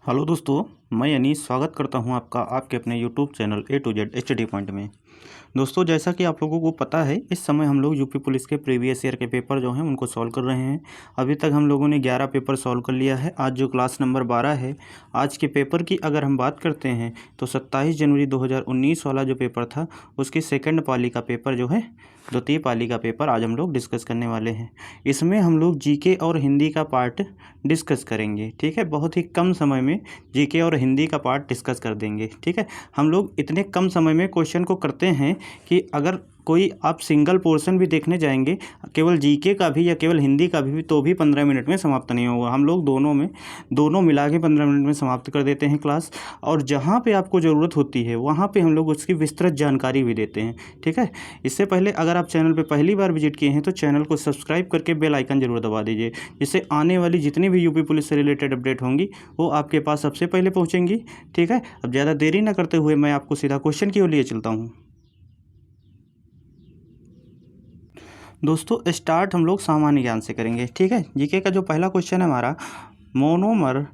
Hello दोस्तों, मैं अनीस स्वागत करता हूं आपका आपके अपने YouTube channel A to Z study point में। दोस्तों, जैसा कि आप लोगों को पता है, इस समय हम लोग यूपी पुलिस के प्रीवियस ईयर के पेपर जो हैं उनको सॉल्व कर रहे हैं। अभी तक हम लोगों ने 11 पेपर सॉल्व कर लिया है। आज जो क्लास नंबर 12 है, आज के पेपर की अगर हम बात करते हैं तो 27 जनवरी 2019 वाला जो पेपर था उसकी सेकेंड पाली का पेपर जो है, द्वितीय पाली का पेपर आज हम लोग डिस्कस करने वाले हैं। इसमें हम लोग जीके और हिंदी का पार्ट डिस्कस करेंगे। ठीक है, बहुत ही कम समय में जीके और हिंदी का पार्ट डिस्कस कर देंगे। ठीक है, हम लोग इतने कम समय में क्वेश्चन को करते हैं कि अगर कोई आप सिंगल पोर्शन भी देखने जाएंगे, केवल जीके का भी या केवल हिंदी का भी, तो भी 15 मिनट में समाप्त नहीं होगा। हम लोग दोनों मिला के 15 मिनट में समाप्त कर देते हैं क्लास। और जहाँ पे आपको ज़रूरत होती है वहाँ पे हम लोग उसकी विस्तृत जानकारी भी देते हैं। ठीक है, इससे पहले अगर आप चैनल पे पहली बार विजिट किए हैं तो चैनल को सब्सक्राइब करके बेल आइकन जरूर दबा दीजिए, जिससे आने वाली जितनी भी यूपी पुलिस से रिलेटेड अपडेट होंगी वो आपके पास सबसे पहले पहुँचेंगी। ठीक है, अब ज़्यादा देरी ना करते हुए मैं आपको सीधा क्वेश्चन की ओर लिए चलता हूँ। दोस्तों, स्टार्ट हम लोग सामान्य ज्ञान से करेंगे। ठीक है, जीके का जो पहला क्वेश्चन है हमारा, मोनोमर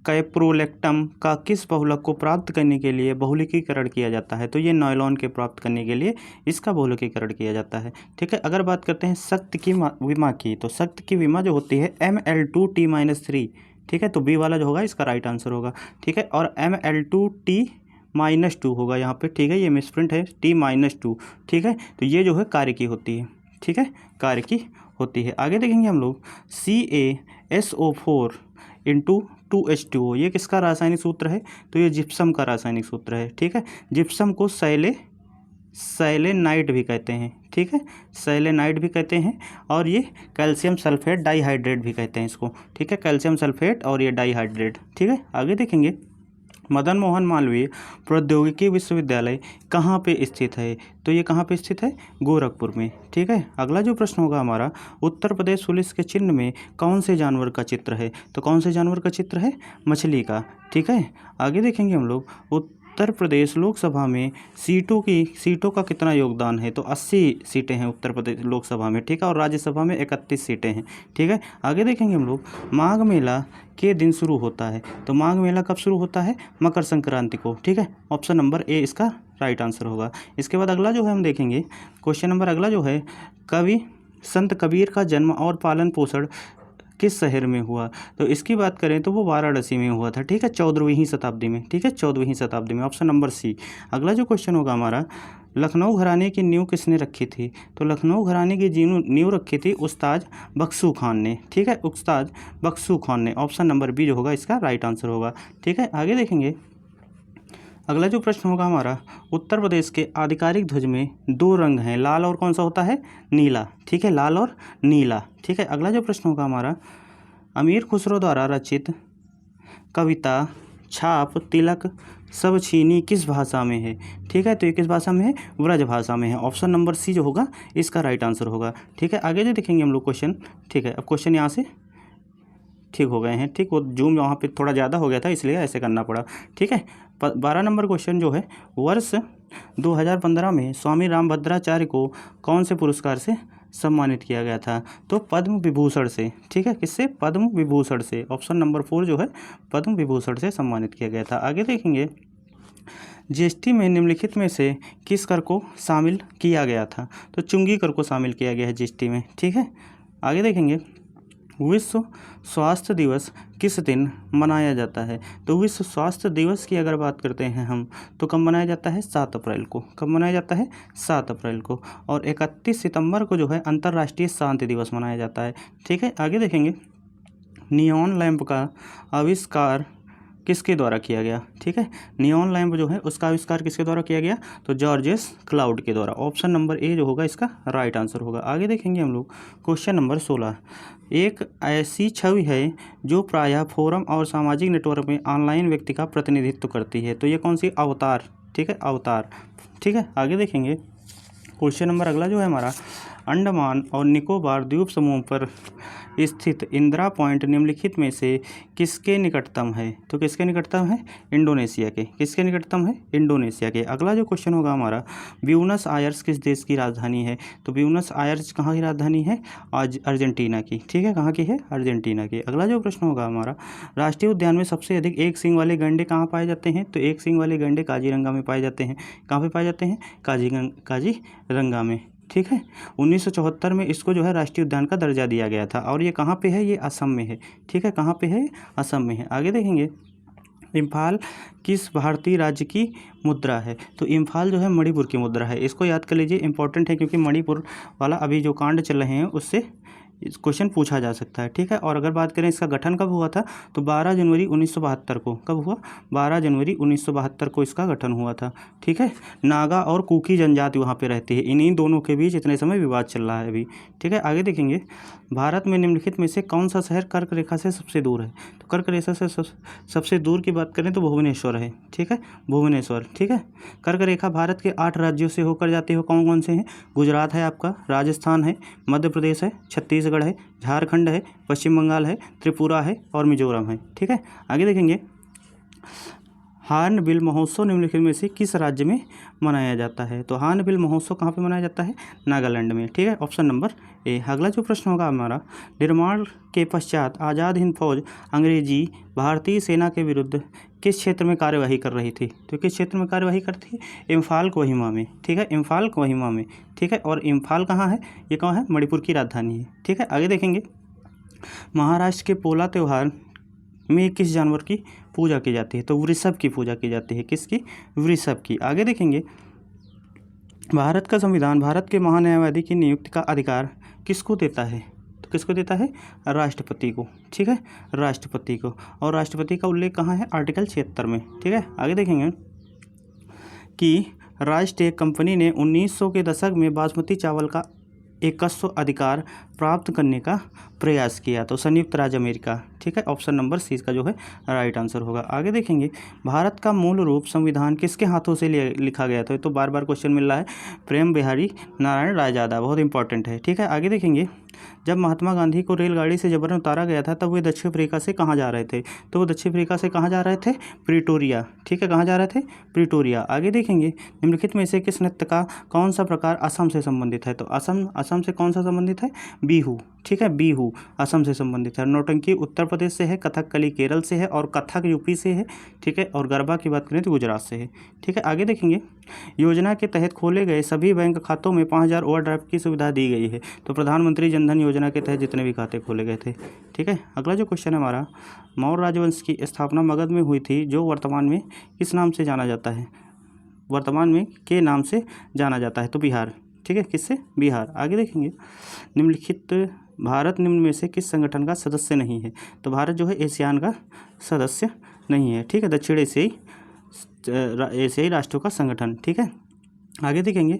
कैप्रोलेक्टम का किस बहुलक को प्राप्त करने के लिए बहुलकीकरण किया जाता है? तो ये नायलॉन के प्राप्त करने के लिए इसका बहुलकीकरण किया जाता है। ठीक है, अगर बात करते हैं सख्त की विमा की, तो सख्त की विमा जो होती है Ml2T-3। ठीक है, तो बी वाला जो होगा इसका राइट आंसर होगा। ठीक है, और Ml2T-2 होगा यहाँ पे। ठीक है, ये मिसप्रिंट है, T-2। ठीक है, तो ये जो है कार्य की होती है। ठीक है, कार्य की होती है। आगे देखेंगे हम लोग CaSO4 इंटू 2H2O, ये किसका रासायनिक सूत्र है? तो ये जिप्सम का रासायनिक सूत्र है। ठीक है, जिप्सम को सेलेनाइट भी कहते हैं। ठीक है, सेलेनाइट भी कहते हैं, और ये कैल्शियम सल्फेट डाइहाइड्रेट भी कहते हैं इसको। ठीक है, कैल्शियम सल्फेट और ये डाइहाइड्रेट। ठीक है, आगे देखेंगे मदन मोहन मालवीय प्रौद्योगिकी विश्वविद्यालय कहाँ पे स्थित है? तो ये कहाँ पे स्थित है? गोरखपुर में। ठीक है, अगला जो प्रश्न होगा हमारा, उत्तर प्रदेश पुलिस के चिन्ह में कौन से जानवर का चित्र है? तो कौन से जानवर का चित्र है? मछली का। ठीक है, आगे देखेंगे हम लोग उत्तर प्रदेश लोकसभा में सीटों का कितना योगदान है? तो 80 सीटें हैं उत्तर प्रदेश लोकसभा में। ठीक है, और राज्यसभा में 31 सीटें हैं। ठीक है, आगे देखेंगे हम लोग माघ मेला के दिन शुरू होता है? तो माघ मेला कब शुरू होता है? मकर संक्रांति को। ठीक है, ऑप्शन नंबर ए इसका राइट आंसर होगा। इसके बाद अगला जो है हम देखेंगे क्वेश्चन नंबर अगला जो है, कवि संत कबीर का जन्म और पालन पोषण किस शहर में हुआ? तो इसकी बात करें तो वो वाराणसी में हुआ था। ठीक है, 14वीं शताब्दी में। ठीक है, 14वीं शताब्दी में, ऑप्शन नंबर सी। अगला जो क्वेश्चन होगा हमारा, लखनऊ घराने की नींव किसने रखी थी? तो लखनऊ घराने की नींव रखी थी उस्ताद बख्शू खान ने। ठीक है, उस्ताद बख्शू खान ने, ऑप्शन नंबर बी जो होगा इसका राइट आंसर होगा। ठीक है, आगे देखेंगे अगला जो प्रश्न होगा हमारा, उत्तर प्रदेश के आधिकारिक ध्वज में 2 रंग हैं, लाल और कौन सा होता है? नीला। ठीक है, लाल और नीला। ठीक है, अगला जो प्रश्न होगा हमारा, अमीर खुसरो द्वारा रचित कविता छाप तिलक सब छीनी किस भाषा में है? ठीक है, तो ये किस भाषा में है? व्रज भाषा में है। ऑप्शन नंबर सी जो होगा इसका राइट आंसर होगा। ठीक है, आगे जो देखेंगे हम लोग क्वेश्चन। ठीक है, अब क्वेश्चन यहाँ से ठीक हो गए हैं। ठीक, वो जूम वहाँ पे थोड़ा ज़्यादा हो गया था इसलिए ऐसे करना पड़ा। ठीक है, 12 नंबर क्वेश्चन जो है, वर्ष 2015 में स्वामी रामभद्राचार्य को कौन से पुरस्कार से सम्मानित किया गया था? तो पद्म विभूषण से। ठीक है, किससे? पद्म विभूषण से। ऑप्शन नंबर 4 जो है पद्म विभूषण से सम्मानित किया गया था। आगे देखेंगे जीएसटी में निम्नलिखित में से किस कर को शामिल किया गया था? तो चुंगी कर को शामिल किया गया है जीएसटी में। ठीक है, आगे देखेंगे विश्व स्वास्थ्य दिवस किस दिन मनाया जाता है? तो विश्व स्वास्थ्य दिवस की अगर बात करते हैं हम, तो कब मनाया जाता है? 7 अप्रैल को। कब मनाया जाता है? 7 अप्रैल को। और 31 सितंबर को जो है अंतर्राष्ट्रीय शांति दिवस मनाया जाता है। ठीक है, आगे देखेंगे नियॉन लैंप का आविष्कार किसके द्वारा किया गया? ठीक है, नियॉन लैंप जो है उसका आविष्कार किसके द्वारा किया गया? तो जॉर्जेस क्लाउड के द्वारा। ऑप्शन नंबर ए जो होगा इसका राइट आंसर होगा। आगे देखेंगे हम लोग क्वेश्चन नंबर 16, एक ऐसी छवि है जो प्रायः फोरम और सामाजिक नेटवर्क में ऑनलाइन व्यक्ति का प्रतिनिधित्व करती है। तो ये कौन सी? अवतार। ठीक है, अवतार। ठीक है, आगे देखेंगे क्वेश्चन नंबर अगला जो है हमारा, अंडमान और निकोबार द्वीप समूह पर स्थित इंदिरा पॉइंट निम्नलिखित में से किसके निकटतम है? तो किसके निकटतम है? इंडोनेशिया के। किसके निकटतम है? इंडोनेशिया के। अगला जो क्वेश्चन होगा हमारा, ब्यूनस आयर्स किस देश की राजधानी है? तो ब्यूनस आयर्स कहाँ की राजधानी है? आज अर्जेंटीना की। ठीक है, कहाँ की है? अर्जेंटीना की। अगला जो प्रश्न होगा हमारा, राष्ट्रीय उद्यान में सबसे अधिक एक सींग वाले गैंडे कहाँ पाए जाते हैं? तो एक सींग वाले गैंडे काजीरंगा में पाए जाते हैं। कहाँ पे पाए जाते हैं? काजीरंगा में। ठीक है, 1974 में इसको जो है राष्ट्रीय उद्यान का दर्जा दिया गया था। और ये कहाँ पे है? ये असम में है। ठीक है, कहाँ पे है? असम में है। आगे देखेंगे, इम्फाल किस भारतीय राज्य की मुद्रा है? तो इम्फाल जो है मणिपुर की मुद्रा है। इसको याद कर लीजिए, इंपॉर्टेंट है, क्योंकि मणिपुर वाला अभी जो कांड चल रहे हैं उससे क्वेश्चन पूछा जा सकता है। ठीक है, और अगर बात करें इसका गठन कब हुआ था, तो 12 जनवरी 1972 को। कब हुआ? 12 जनवरी 1972 को इसका गठन हुआ था। ठीक है, नागा और कुकी जनजाति वहाँ पे रहती है। इन्हीं दोनों के बीच इतने समय विवाद चल रहा है अभी। ठीक है, आगे देखेंगे, भारत में निम्नलिखित में से कौन सा शहर कर्क रेखा से सबसे दूर है? तो कर्क रेखा से सबसे दूर की बात करें तो भुवनेश्वर है। ठीक है, भुवनेश्वर। ठीक है, कर्क रेखा भारत के 8 राज्यों से होकर जाती है। कौन कौन से हैं? गुजरात है आपका, राजस्थान है, मध्य प्रदेश है, छत्तीसगढ़ है, झारखंड है, पश्चिम बंगाल है, त्रिपुरा है और मिजोरम है। ठीक है, आगे देखेंगे, हॉर्नबिल महोत्सव निम्नलिखित में से किस राज्य में मनाया जाता है? तो हॉर्नबिल महोत्सव कहाँ पे मनाया जाता है? नागालैंड में। ठीक है, ऑप्शन नंबर ए। अगला जो प्रश्न होगा हमारा, निर्माण के पश्चात आज़ाद हिंद फौज अंग्रेजी भारतीय सेना के विरुद्ध किस क्षेत्र में कार्यवाही कर रही थी? तो किस क्षेत्र में कार्यवाही करती है? इम्फाल कोहिमा में। ठीक है, इम्फाल कोहिमा में। ठीक है, और इम्फाल कहाँ है? ये कहाँ है? मणिपुर की राजधानी है। ठीक है, आगे देखेंगे, महाराष्ट्र के पोला त्यौहार में किस जानवर की पूजा की जाती है? तो वृषभ की पूजा की जाती है। किसकी? वृषभ की। आगे देखेंगे, भारत का संविधान भारत के महान्यायवादी की नियुक्ति का अधिकार किसको देता है? तो किसको देता है? राष्ट्रपति को। ठीक है, राष्ट्रपति को। और राष्ट्रपति का उल्लेख कहाँ है? आर्टिकल 76 में। ठीक है, आगे देखेंगे कि राष्ट्रीय कंपनी ने 1900 के दशक में बासमती चावल का एकस्व अधिकार प्राप्त करने का प्रयास किया। तो संयुक्त राज्य अमेरिका। ठीक है, ऑप्शन नंबर सी इसका जो है राइट आंसर होगा। आगे देखेंगे, भारत का मूल रूप संविधान किसके हाथों से लिखा गया था? तो बार बार क्वेश्चन मिल रहा है, प्रेम बिहारी नारायण रायजादा। बहुत इंपॉर्टेंट है। ठीक है, आगे देखेंगे, जब महात्मा गांधी को रेलगाड़ी से जबरन उतारा गया था तब वे दक्षिण अफ्रीका से कहाँ जा रहे थे? तो वो दक्षिण अफ्रीका से कहाँ जा रहे थे? प्रिटोरिया। ठीक है, कहाँ जा रहे थे? प्रिटोरिया। आगे देखेंगे, निम्नलिखित में से किस नृत्य का कौन सा प्रकार असम से संबंधित है? तो असम से कौन सा संबंधित है? बिहू। ठीक है, बिहू असम से संबंधित है। नौटंकी उत्तर प्रदेश से है, कथकली केरल से है और कथक यूपी से है। ठीक है, और गरबा की बात करें तो गुजरात से है। ठीक है, आगे देखेंगे, योजना के तहत खोले गए सभी बैंक खातों में 5000 ओवरड्राफ्ट की सुविधा दी गई है। तो प्रधानमंत्री जनधन योजना के तहत जितने भी खाते खोले गए थे। ठीक है, अगला जो क्वेश्चन है हमारा, मौर्य राजवंश की स्थापना मगध में हुई थी, जो वर्तमान में किस नाम से जाना जाता है? वर्तमान में के नाम से जाना जाता है? तो बिहार। ठीक है, किससे? बिहार। आगे देखेंगे, निम्नलिखित भारत निम्न में से किस संगठन का सदस्य नहीं है? तो भारत जो है एशियान का सदस्य नहीं है। ठीक है, दक्षिण एशियाई राष्ट्रों का संगठन। ठीक है, आगे देखेंगे,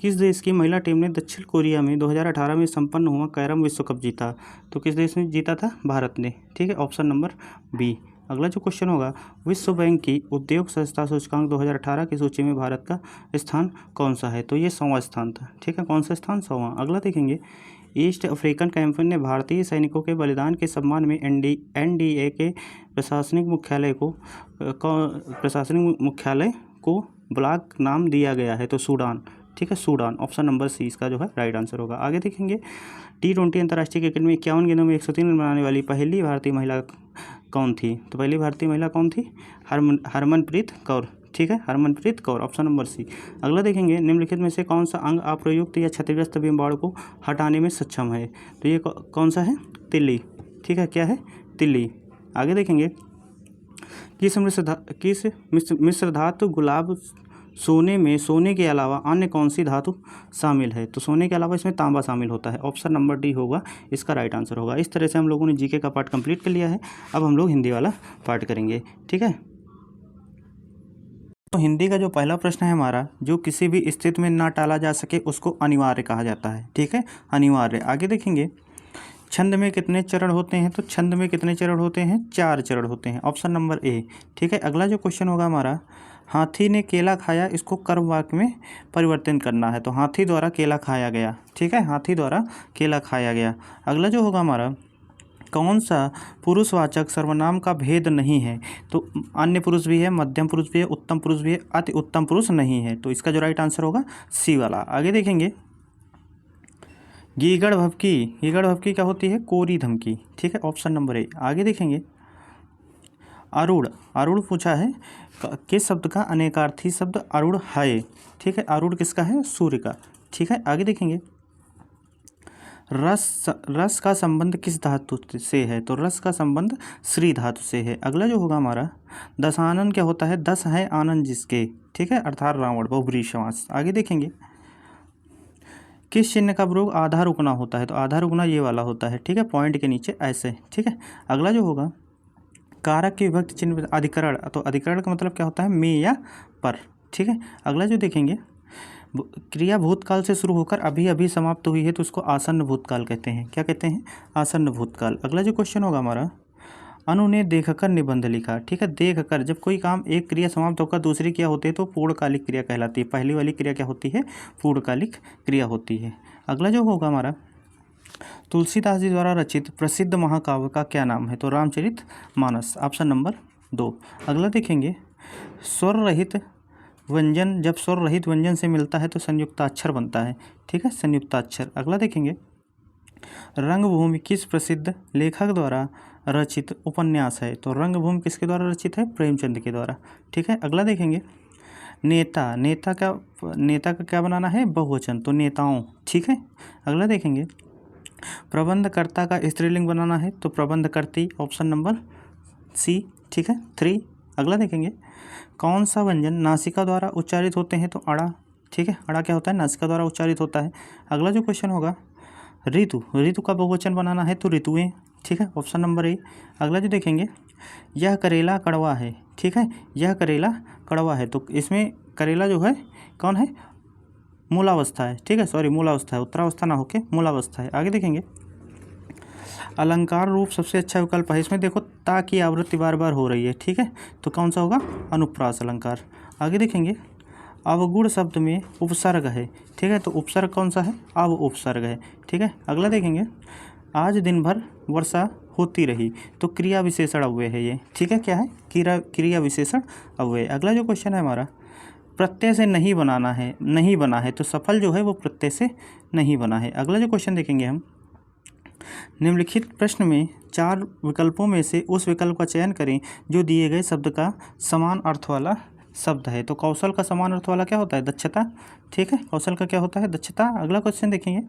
किस देश की महिला टीम ने दक्षिण कोरिया में 2018 में संपन्न हुआ कैरम विश्व कप जीता? तो किस देश ने जीता था? भारत ने। ठीक है, ऑप्शन नंबर बी। अगला जो क्वेश्चन होगा, विश्व बैंक की उद्योग संस्था सूचकांक 2018 की सूची में भारत का स्थान कौन सा है? तो ये 100वां स्थान था। ठीक है, कौन सा स्थान? 100वां। अगला देखेंगे, ईस्ट अफ्रीकन कैंपेन ने भारतीय सैनिकों के बलिदान के सम्मान में एनडीए के प्रशासनिक मुख्यालय को ब्लॉक नाम दिया गया है। तो सूडान। ठीक है, सूडान। ऑप्शन नंबर सी इसका जो है राइट आंसर होगा। आगे देखेंगे, T20 अंतर्राष्ट्रीय क्रिकेट में 51 गेंदों में 103 रन बनाने वाली पहली भारतीय महिला कौन थी? तो पहली भारतीय महिला कौन थी? हरमनप्रीत कौर। ठीक है, Harmanpreet Kaur. Option number C. अगला देखेंगे, निम्नलिखित में से कौन सा अंग अप्रयुक्त या क्षतिग्रस्त बिंबाणु को हटाने में सक्षम है? तो ये कौन सा है? तिल्ली। ठीक है, क्या है? तिल्ली। आगे देखेंगे, किस मिश्र धातु गुलाब सोने के अलावा अन्य कौन सी धातु शामिल है? तो सोने के अलावा इसमें तांबा शामिल होता है। ऑप्शन नंबर डी होगा इसका राइट आंसर होगा। इस तरह से हम लोगों ने जीके का पार्ट कंप्लीट कर लिया है। अब हम लोग हिंदी वाला पार्ट करेंगे। ठीक है, तो हिंदी का जो पहला प्रश्न है हमारा, जो किसी भी स्थिति में ना टाला जा सके उसको अनिवार्य कहा जाता है। ठीक है, अनिवार्य। आगे देखेंगे, छंद में कितने चरण होते हैं? तो छंद में कितने चरण होते हैं? 4 चरण होते हैं। Option number A. ठीक है, अगला जो क्वेश्चन होगा हमारा, हाथी ने केला खाया, इसको कर्म वाक्य में परिवर्तन करना है। तो हाथी द्वारा केला खाया गया, ठीक है, हाथी द्वारा केला खाया गया। अगला जो होगा हमारा, कौन सा पुरुषवाचक सर्वनाम का भेद नहीं है? तो अन्य पुरुष भी है, मध्यम पुरुष भी है, उत्तम पुरुष भी है, अति उत्तम पुरुष नहीं है। तो इसका जो राइट आंसर होगा सी वाला। आगे देखेंगे, गीगड़ भभकी, गीगड़ भभकी क्या होती है? कोरी धमकी, ठीक है, ऑप्शन नंबर ए। आगे देखेंगे, अरुण, अरुण पूछा है किस शब्द का अनेकार्थी शब्द अरुण है? ठीक है, अरुण किसका है? सूर्य का, ठीक है। आगे देखेंगे, रस का संबंध किस धातु से है? तो रस का संबंध श्री धातु से है। अगला जो होगा हमारा, दशानन क्या होता है? दस है आनंद जिसके, ठीक है, अर्थात रावण, बहुब्रीहि समास। आगे देखेंगे, किस चिन्ह का प्रयोग आधा रुकना होता है? तो आधा रुकना ये वाला होता है, ठीक है, पॉइंट के नीचे ऐसे, ठीक है। अगला जो होगा, कारक की विभक्ति चिन्ह अधिकरण, तो अधिकरण का मतलब क्या होता है? में या पर, ठीक है। अगला जो देखेंगे, क्रिया भूतकाल से शुरू होकर अभी अभी समाप्त हुई है तो उसको आसन्न भूतकाल कहते हैं। क्या कहते हैं? आसन्न भूतकाल। अगला जो क्वेश्चन होगा हमारा, अनु ने देखकर निबंध लिखा, ठीक है, देखकर, जब कोई काम एक क्रिया समाप्त होकर दूसरी क्रिया होती है तो पूर्णकालिक क्रिया कहलाती है। पहली वाली क्रिया क्या होती है? पूर्णकालिक क्रिया होती है। अगला जो होगा हमारा, तुलसीदास जी द्वारा रचित प्रसिद्ध महाकाव्य का क्या नाम है? तो रामचरितमानस, ऑप्शन नंबर 2। अगला देखेंगे, स्वर रहित व्यंजन, जब स्वर रहित व्यंजन से मिलता है तो संयुक्ताक्षर बनता है, ठीक है, संयुक्ताक्षर। अगला देखेंगे, रंगभूमि किस प्रसिद्ध लेखक द्वारा रचित उपन्यास है? तो रंगभूमि किसके द्वारा रचित है? प्रेमचंद के द्वारा, ठीक है। अगला देखेंगे, नेता, नेता का क्या बनाना है? बहुवचन, तो नेताओं, ठीक है। अगला देखेंगे, प्रबंधकर्ता का स्त्रीलिंग बनाना है तो प्रबंधकर्ती, ऑप्शन नंबर सी, ठीक है, 3। अगला देखेंगे, कौन सा व्यंजन नासिका द्वारा उच्चारित होते हैं? तो अड़ा, ठीक है, अड़ा क्या होता है? नासिका द्वारा उच्चारित होता है। अगला जो क्वेश्चन होगा, ऋतु, ऋतु का बहुवचन बनाना है तो ऋतुएं, ठीक है, ऑप्शन नंबर ए। अगला जो देखेंगे, यह करेला कड़वा है, ठीक है, यह करेला कड़वा है, तो इसमें करेला जो है कौन है? मूलावस्था है, ठीक है, सॉरी मूलावस्था है, उत्तरावस्था ना होके मूलावस्था है। आगे देखेंगे, अलंकार रूप सबसे अच्छा विकल्प है, इसमें देखो ता की आवृत्ति बार बार हो रही है, ठीक है, तो कौन सा होगा? अनुप्रास अलंकार। आगे देखेंगे, अवगुण शब्द में उपसर्ग है, ठीक है, तो उपसर्ग कौन सा है? अव उपसर्ग है, ठीक है। अगला देखेंगे, आज दिन भर वर्षा होती रही, तो क्रिया विशेषण अव्यय है ये, ठीक है, क्या है? क्रिया विशेषण अव्यय। अगला जो क्वेश्चन है हमारा, प्रत्यय से नहीं बनाना है, नहीं बना है, तो सफल जो है वो प्रत्यय से नहीं बना है। अगला जो क्वेश्चन देखेंगे हम, निम्नलिखित प्रश्न में 4 विकल्पों में से उस विकल्प का चयन करें जो दिए गए शब्द का समान अर्थ वाला शब्द है। तो कौशल का समान अर्थ वाला क्या होता है? दक्षता, ठीक है, कौशल का क्या होता है? दक्षता। अगला क्वेश्चन देखेंगे,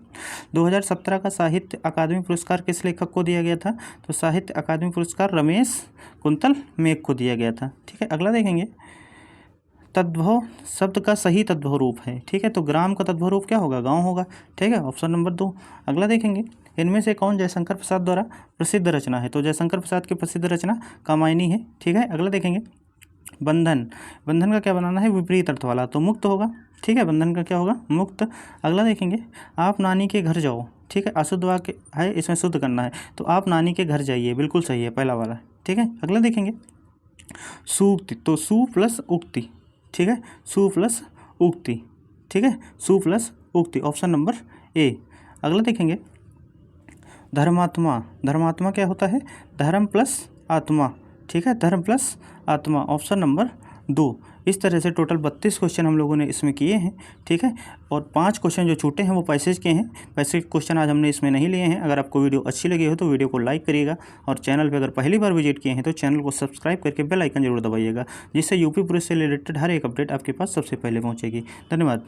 2017 का साहित्य अकादमी पुरस्कार किस लेखक को दिया गया था? तो साहित्य अकादमी पुरस्कार रमेश कुंतल मेघ को दिया गया था, ठीक है। अगला देखेंगे, तद्भव शब्द का सही तद्भव रूप है, ठीक है, तो ग्राम का तद्भव रूप क्या होगा? गांव होगा, ठीक है, ऑप्शन नंबर 2। अगला देखेंगे, इनमें से कौन जयशंकर प्रसाद द्वारा प्रसिद्ध रचना है? तो जयशंकर प्रसाद की प्रसिद्ध रचना कामायनी है, ठीक है। अगला देखेंगे, बंधन, बंधन का क्या बनाना है? विपरीत अर्थ वाला, तो मुक्त होगा, ठीक है, बंधन का क्या होगा? मुक्त। अगला देखेंगे, आप नानी के घर जाओ, ठीक है, अशुद्ध वाक्य है, इसमें शुद्ध करना है, तो आप नानी के घर जाइए, बिल्कुल सही है पहला वाला, ठीक है। अगला देखेंगे, सूक्ति, तो सु प्लस उक्ति, ठीक है, सु प्लस उक्ति, ठीक है, सु प्लस उक्ति, ऑप्शन नंबर ए। अगला देखेंगे, धर्मात्मा, धर्मात्मा क्या होता है? धर्म प्लस आत्मा, ठीक है, धर्म प्लस आत्मा, ऑप्शन नंबर 2। इस तरह से टोटल 32 क्वेश्चन हम लोगों ने इसमें किए हैं, ठीक है, और 5 क्वेश्चन जो छूटे हैं वो पैसेज के हैं। पैसेज क्वेश्चन आज हमने इसमें नहीं लिए हैं। अगर आपको वीडियो अच्छी लगी हो तो वीडियो को लाइक करिएगा, और चैनल पे अगर पहली बार विजिट किए हैं तो चैनल को सब्सक्राइब करके बेल आइकन जरूर दबाइएगा, जिससे यूपी पुलिस से रिलेटेड हर एक अपडेट आपके पास सबसे पहले पहुँचेगी। धन्यवाद।